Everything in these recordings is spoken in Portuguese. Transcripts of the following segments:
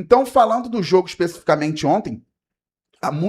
Então, falando do jogo especificamente ontem,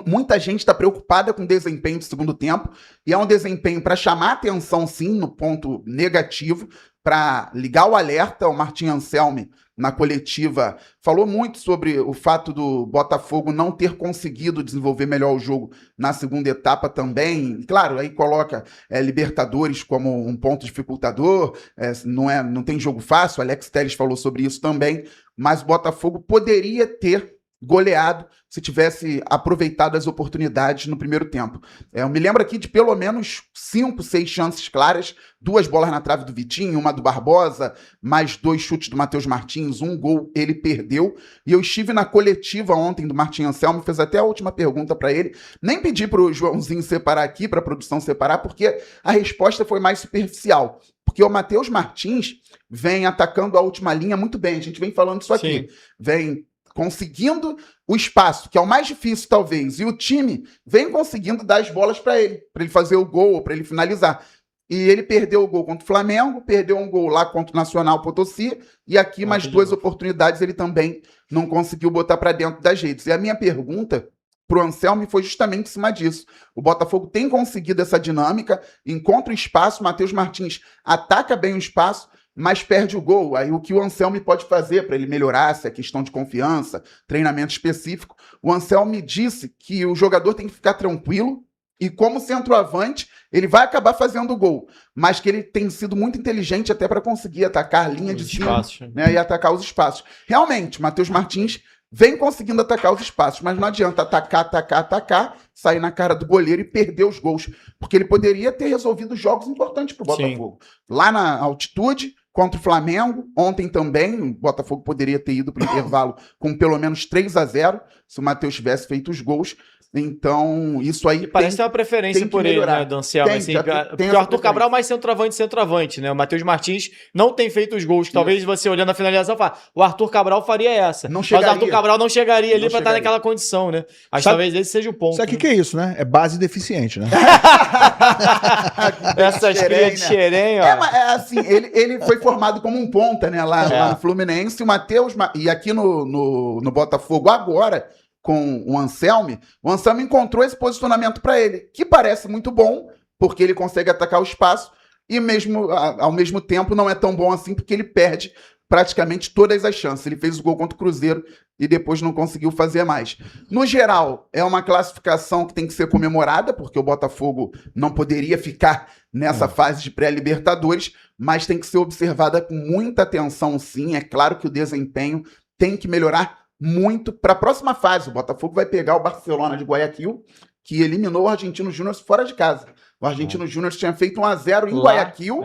muita gente está preocupada com o desempenho do segundo tempo, e é um desempenho para chamar atenção, sim, no ponto negativo, para ligar o alerta. O Martim Anselmi, na coletiva, falou muito sobre o fato do Botafogo não ter conseguido desenvolver melhor o jogo na segunda etapa também. Claro, aí coloca Libertadores como um ponto dificultador, não tem jogo fácil, Alex Telles falou sobre isso também, mas o Botafogo poderia ter goleado se tivesse aproveitado as oportunidades no primeiro tempo. Eu me lembro aqui de pelo menos 5, 6 chances claras, 2 bolas na trave do Vitinho, uma do Barbosa, mais 2 chutes do Matheus Martins, 1 gol ele perdeu. E eu estive na coletiva ontem do Martim Anselmi, fez até a última pergunta para ele, nem pedi para o Joãozinho separar aqui, para a produção separar, porque a resposta foi mais superficial. Porque o Matheus Martins vem atacando a última linha muito bem, a gente vem falando isso aqui, vem conseguindo o espaço, que é o mais difícil talvez, e o time vem conseguindo dar as bolas para ele fazer o gol, para ele finalizar. E ele perdeu o gol contra o Flamengo, perdeu um gol lá contra o Nacional Potosí, e aqui mais 2 oportunidades ele também não conseguiu botar para dentro das redes. E a minha pergunta pro Anselmi foi justamente em cima disso. O Botafogo tem conseguido essa dinâmica, encontra o espaço, o Matheus Martins ataca bem o espaço, mas perde o gol. Aí o que o Anselmi pode fazer para ele melhorar, se é questão de confiança, treinamento específico. O Anselmi disse que o jogador tem que ficar tranquilo e, como centroavante, ele vai acabar fazendo o gol, mas que ele tem sido muito inteligente até para conseguir atacar a linha de cima, né, e atacar os espaços. Realmente, o Matheus Martins vem conseguindo atacar os espaços, mas não adianta atacar, sair na cara do goleiro e perder os gols, porque ele poderia ter resolvido jogos importantes para o Botafogo. Lá na altitude, contra o Flamengo, ontem também, o Botafogo poderia ter ido para o intervalo com pelo menos 3-0, se o Matheus tivesse feito os gols. Então, isso aí parece ter uma preferência por ele, né, do Anselmo? Assim, porque o Arthur Cabral é mais centroavante, né? O Matheus Martins não tem feito os gols. Talvez você olhando a finalização fala, o Arthur Cabral faria essa. Mas o Arthur Cabral não chegaria ali para estar naquela condição, né? Acho que talvez esse seja o ponto. Sabe o que é isso, né? É base deficiente, né? Essas crias de xerém, ó. Assim, ele foi formado como um ponta, né? Lá no Fluminense. O Matheus, e aqui no Botafogo agora, com o Anselmi encontrou esse posicionamento para ele, que parece muito bom, porque ele consegue atacar o espaço, e mesmo ao mesmo tempo não é tão bom assim, porque ele perde praticamente todas as chances. Ele fez o gol contra o Cruzeiro e depois não conseguiu fazer mais. No geral, é uma classificação que tem que ser comemorada, porque o Botafogo não poderia ficar nessa fase de pré-Libertadores, mas tem que ser observada com muita atenção, sim. É claro que o desempenho tem que melhorar muito para a próxima fase. O Botafogo vai pegar o Barcelona de Guayaquil, que eliminou o Argentino Júnior fora de casa. O Argentino Júnior tinha feito 1-0 em Guayaquil,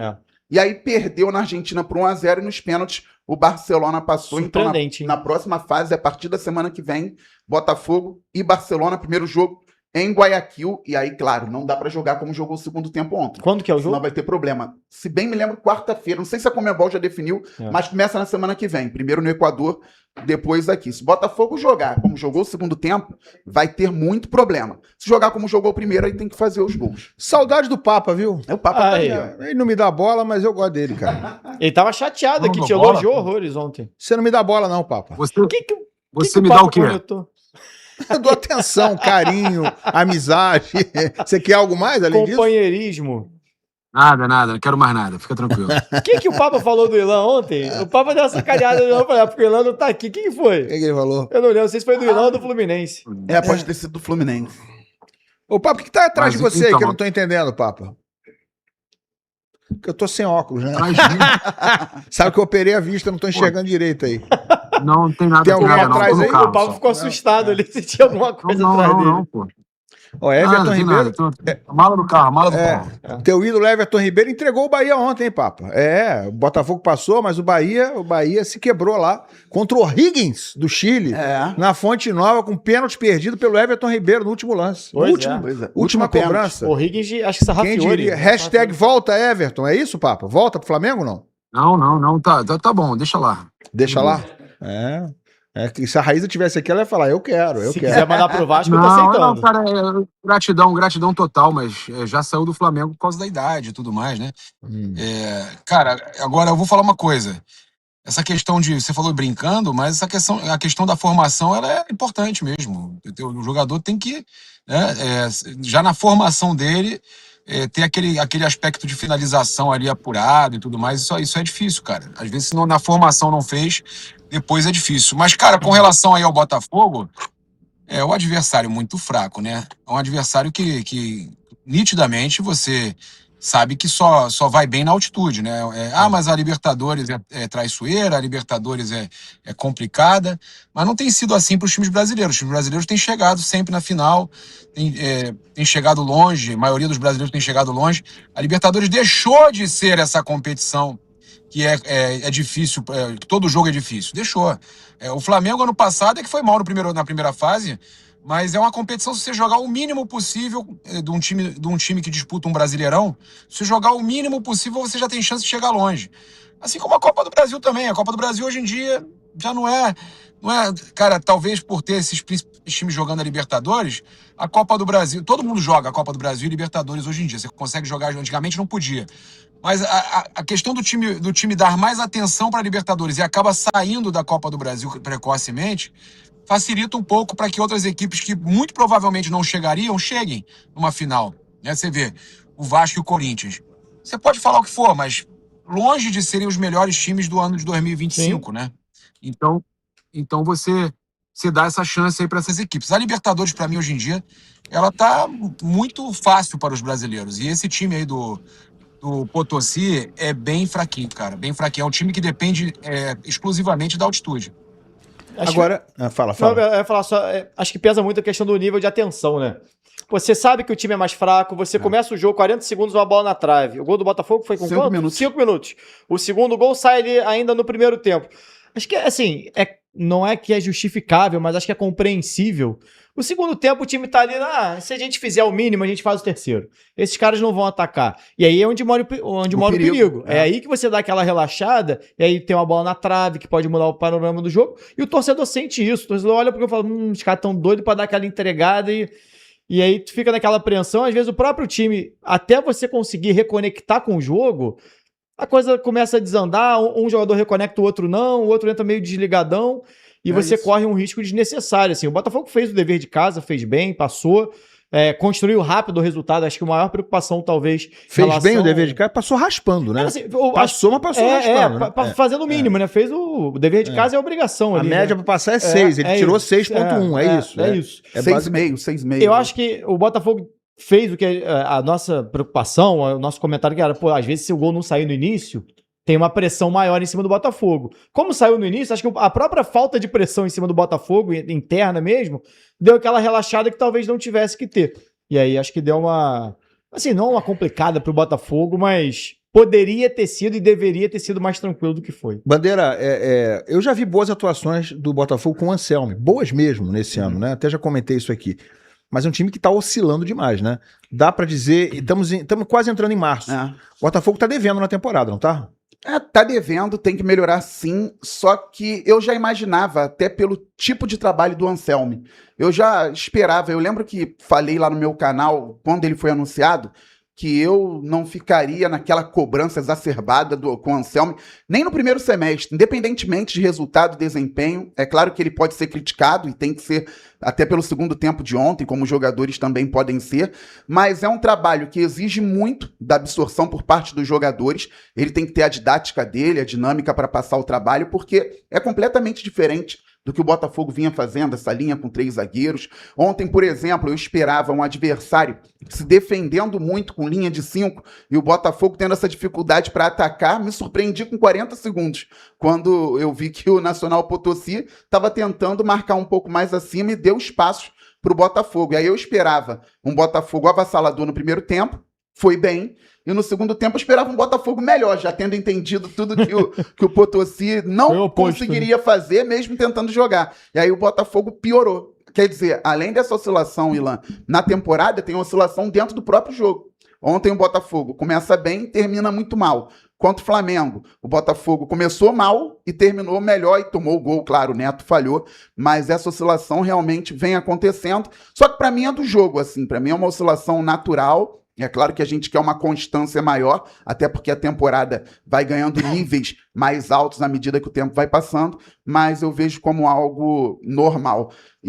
e aí perdeu na Argentina por 1-0, e nos pênaltis o Barcelona passou. Então, na próxima fase, a partir da semana que vem, Botafogo e Barcelona, primeiro jogo em Guayaquil, e aí, claro, não dá para jogar como jogou o segundo tempo ontem. Quando que é o jogo? Senão vai ter problema. Se bem me lembro, quarta-feira, não sei se a Conmebol já definiu, mas começa na semana que vem. Primeiro no Equador, depois aqui. Se o Botafogo jogar como jogou o segundo tempo, vai ter muito problema. Se jogar como jogou o primeiro, aí tem que fazer os gols. Saudade do Papa, viu? O Papa tá aí, ó. Ele não me dá bola, mas eu gosto dele, cara. Ele tava chateado aqui, te elogiou horrores ontem. Você não me dá bola não, Papa. Você me dá o quê? Eu dou atenção, carinho, amizade. Você quer algo mais além disso? Companheirismo. Nada, não quero mais nada, fica tranquilo. O que o Papa falou do Ilan ontem? O Papa deu uma sacaneada, porque o Ilan não tá aqui. O que foi? O que ele falou? Eu não lembro, não sei se foi do Ilan ou do Fluminense. Pode ter sido do Fluminense. Ô, Papa, o que tá atrás de você aí que eu não tô entendendo, Papa? Porque eu tô sem óculos, né? Sabe que eu operei a vista, não tô enxergando direito aí. Não tem nada. Tem alguém atrás aí? O Papa ficou assustado ali, se tinha alguma coisa atrás dele. Não, pô. Ó, Everton Ribeiro. Mala do carro. Teu ídolo Everton Ribeiro entregou o Bahia ontem, hein, Papa? O Botafogo passou, mas o Bahia se quebrou lá contra o Higgins do Chile, na Fonte Nova, com pênalti perdido pelo Everton Ribeiro no último lance. Última cobrança. O Higgins, acho que sarrafiou. Quem diria? Hashtag volta Everton. É isso, Papa? Volta pro Flamengo ou não? Não. Tá bom, deixa lá. Deixa lá? Que se a Raíza tivesse aqui, ela ia falar, eu quero. Se quiser mandar pro Vasco, eu tô aceitando. Não, cara, gratidão total, mas já saiu do Flamengo por causa da idade e tudo mais, né? Cara, agora eu vou falar uma coisa. essa questão de, você falou brincando, mas a questão da formação, ela é importante mesmo. O jogador tem que, né, já na formação dele, ter aquele aspecto de finalização ali apurado e tudo mais. Isso é difícil, cara. Às vezes, se na formação não fez, depois é difícil. Mas, cara, com relação aí ao Botafogo, é um adversário muito fraco, né? É um adversário que nitidamente você sabe que só vai bem na altitude, né? Mas a Libertadores é traiçoeira, a Libertadores é complicada, mas não tem sido assim para os times brasileiros. Os times brasileiros têm chegado sempre na final, têm chegado longe, a maioria dos brasileiros tem chegado longe. A Libertadores deixou de ser essa competição que é difícil, todo jogo é difícil. Deixou. O Flamengo, ano passado, que foi mal na primeira fase, mas é uma competição, se você jogar o mínimo possível de um time que disputa um Brasileirão, se você jogar o mínimo possível, você já tem chance de chegar longe. Assim como a Copa do Brasil também. A Copa do Brasil, hoje em dia, já não é... Cara, talvez por ter esses times jogando a Libertadores, a Copa do Brasil... Todo mundo joga a Copa do Brasil e Libertadores hoje em dia. Você consegue jogar, antigamente não podia. Mas a questão do time dar mais atenção para a Libertadores e acaba saindo da Copa do Brasil precocemente, facilita um pouco para que outras equipes que muito provavelmente não chegariam, cheguem numa final. Né? Você vê o Vasco e o Corinthians. Você pode falar o que for, mas longe de serem os melhores times do ano de 2025, né? Então você dá essa chance aí para essas equipes. A Libertadores, para mim, hoje em dia, ela tá muito fácil para os brasileiros. E esse time aí do Potosí é bem fraquinho, cara. Bem fraquinho. É um time que depende exclusivamente da altitude. Agora, fala. Não, eu ia falar só, acho que pesa muito a questão do nível de atenção, né? Você sabe que o time é mais fraco, você começa o jogo, 40 segundos, uma bola na trave. O gol do Botafogo foi com 5 minutos. 5 minutos. O segundo gol sai ali ainda no primeiro tempo. Acho que, assim, não é que é justificável, mas acho que é compreensível. O segundo tempo, o time tá ali, se a gente fizer o mínimo, a gente faz o terceiro. Esses caras não vão atacar. E aí é onde mora o perigo. É aí que você dá aquela relaxada, e aí tem uma bola na trave, que pode mudar o panorama do jogo, e o torcedor sente isso. O torcedor olha porque eu falo, os caras tão doidos pra dar aquela entregada, e aí tu fica naquela apreensão. Às vezes o próprio time, até você conseguir reconectar com o jogo, a coisa começa a desandar, um jogador reconecta, o outro não, o outro entra meio desligadão, e você corre um risco desnecessário. Assim, o Botafogo fez o dever de casa, fez bem, passou, construiu rápido o resultado. Acho que a maior preocupação, talvez... Fez bem o dever de casa, passou raspando, né? Assim, passou raspando. Fazendo o mínimo, né? Fez o dever de casa, é obrigação ali. A média para passar é 6, ele tirou 6.1, é isso. É isso. 6,5. Eu acho que o Botafogo fez o que a nossa preocupação, o nosso comentário que era, às vezes se o gol não sair no início, tem uma pressão maior em cima do Botafogo. Como saiu no início, acho que a própria falta de pressão em cima do Botafogo, interna mesmo, deu aquela relaxada que talvez não tivesse que ter. E aí acho que deu uma... Assim, não uma complicada pro Botafogo, mas poderia ter sido e deveria ter sido mais tranquilo do que foi. Bandeira, eu já vi boas atuações do Botafogo com o Anselmi. Boas mesmo nesse ano, né? Até já comentei isso aqui. Mas é um time que tá oscilando demais, né? Dá pra dizer... Estamos quase entrando em março. O Botafogo tá devendo na temporada, não tá? Tá devendo, tem que melhorar sim, só que eu já imaginava, até pelo tipo de trabalho do Anselmi, eu já esperava, eu lembro que falei lá no meu canal, quando ele foi anunciado, que eu não ficaria naquela cobrança exacerbada com o Anselmi, nem no primeiro semestre, independentemente de resultado e desempenho. É claro que ele pode ser criticado e tem que ser até pelo segundo tempo de ontem, como os jogadores também podem ser, mas é um trabalho que exige muito da absorção por parte dos jogadores. Ele tem que ter a didática dele, a dinâmica para passar o trabalho, porque é completamente diferente do que o Botafogo vinha fazendo, essa linha com 3 zagueiros. Ontem, por exemplo, eu esperava um adversário se defendendo muito com linha de 5 e o Botafogo tendo essa dificuldade para atacar. Me surpreendi com 40 segundos, quando eu vi que o Nacional Potosí estava tentando marcar um pouco mais acima e deu espaço para o Botafogo. E aí eu esperava um Botafogo avassalador no primeiro tempo, foi bem. E no segundo tempo eu esperava um Botafogo melhor, já tendo entendido tudo que o Potosí não conseguiria fazer, mesmo tentando jogar. E aí o Botafogo piorou. Quer dizer, além dessa oscilação, Ilan, na temporada tem oscilação dentro do próprio jogo. Ontem o Botafogo começa bem e termina muito mal. Contra o Flamengo, o Botafogo começou mal e terminou melhor e tomou o gol, claro, o Neto falhou, mas essa oscilação realmente vem acontecendo. Só que para mim é do jogo, assim, para mim é uma oscilação natural. É claro que a gente quer uma constância maior, até porque a temporada vai ganhando níveis mais altos à medida que o tempo vai passando, mas eu vejo como algo normal.